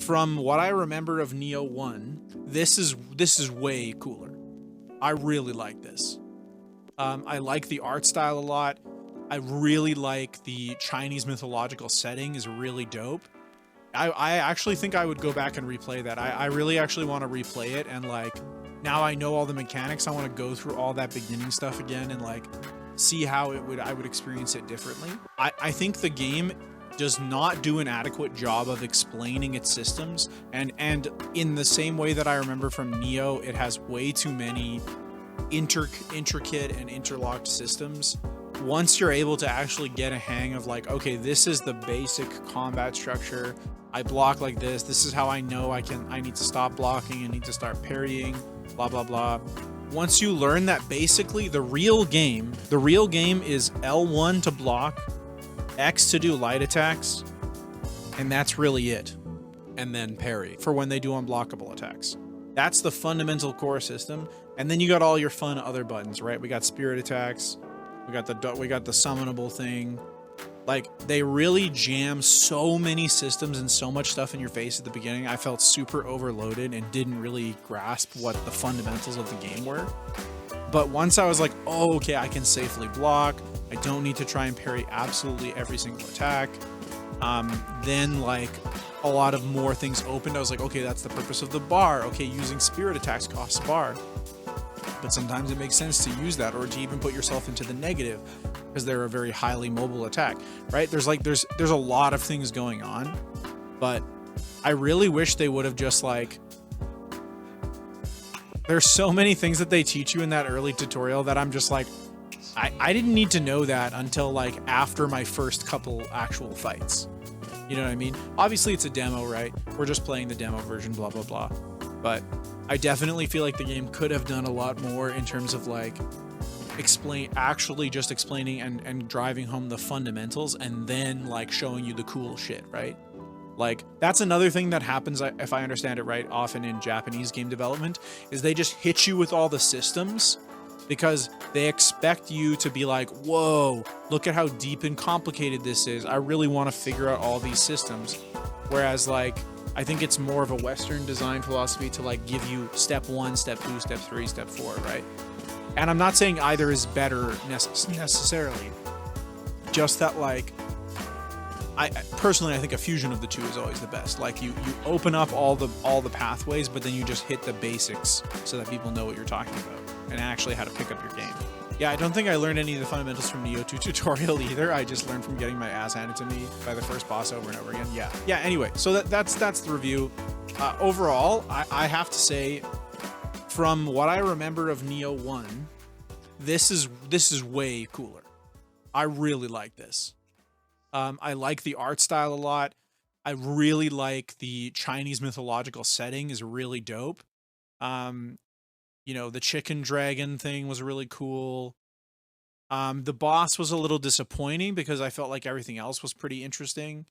From what I remember of Neo 1, this is way cooler. I really like this. I like the art style a lot. I really like the Chinese mythological setting is really dope. I actually think I would go back and replay that. I really actually want to replay it, and like now I know all the mechanics. I want to go through all that beginning stuff again and like see how I would experience it differently. I think the game does not do an adequate job of explaining its systems, and in the same way that I remember from Neo, it has way too many intricate and interlocked systems. Once you're able to actually get a hang of like, okay, this is the basic combat structure, I block like this is how I know I need to stop blocking, I need to start parrying, blah blah blah. Once you learn that, basically the real game is L1 to block, X to do light attacks, and that's really it. And then parry for when they do unblockable attacks. That's the fundamental core system. And then you got all your fun other buttons, right? We got spirit attacks, we got the summonable thing. Like, they really jam so many systems and so much stuff in your face at the beginning. I felt super overloaded and didn't really grasp what the fundamentals of the game were. But once I was like, oh, okay, I can safely block, I don't need to try and parry absolutely every single attack. Then like a lot of more things opened. I was like, okay, that's the purpose of the bar. Okay, using spirit attacks costs bar. But sometimes it makes sense to use that, or to even put yourself into the negative because they're a very highly mobile attack, right? There's a lot of things going on, but I really wish they would have just like, there's so many things that they teach you in that early tutorial that I'm just like, I didn't need to know that until like after my first couple actual fights. You know what I mean? Obviously it's a demo, right? We're just playing the demo version, blah, blah, blah. But I definitely feel like the game could have done a lot more in terms of like actually just explaining and driving home the fundamentals, and then like showing you the cool shit, right? Like, that's another thing that happens, if I understand it right, often in Japanese game development, is they just hit you with all the systems because they expect you to be like, whoa, look at how deep and complicated this is. I really want to figure out all these systems. Whereas like, I think it's more of a Western design philosophy to like give you step 1, step 2, step 3, step 4, right? And I'm not saying either is better necessarily, just that like, I personally think a fusion of the two is always the best. Like you open up all the pathways, but then you just hit the basics so that people know what you're talking about and actually how to pick up your game. Yeah, I don't think I learned any of the fundamentals from Neo 2 tutorial either. I just learned from getting my ass handed to me by the first boss over and over again. Yeah. Anyway, so that's the review. Overall, I have to say, from what I remember of Neo 1, this is way cooler. I really like this. I like the art style a lot. I really like the Chinese mythological setting is really dope. You know, the chicken dragon thing was really cool. The boss was a little disappointing because I felt like everything else was pretty interesting.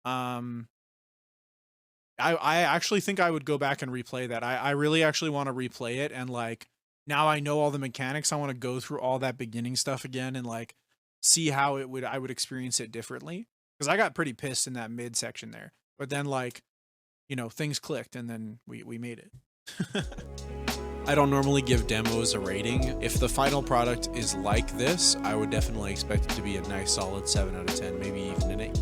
I actually think I would go back and replay that. I really actually want to replay it, and like now I know all the mechanics. I want to go through all that beginning stuff again and like see how I would experience it differently, because I got pretty pissed in that mid section there. But then like, you know, things clicked and then we made it. I don't normally give demos a rating. If the final product is like this, I would definitely expect it to be a nice solid 7 out of 10, maybe even an 8.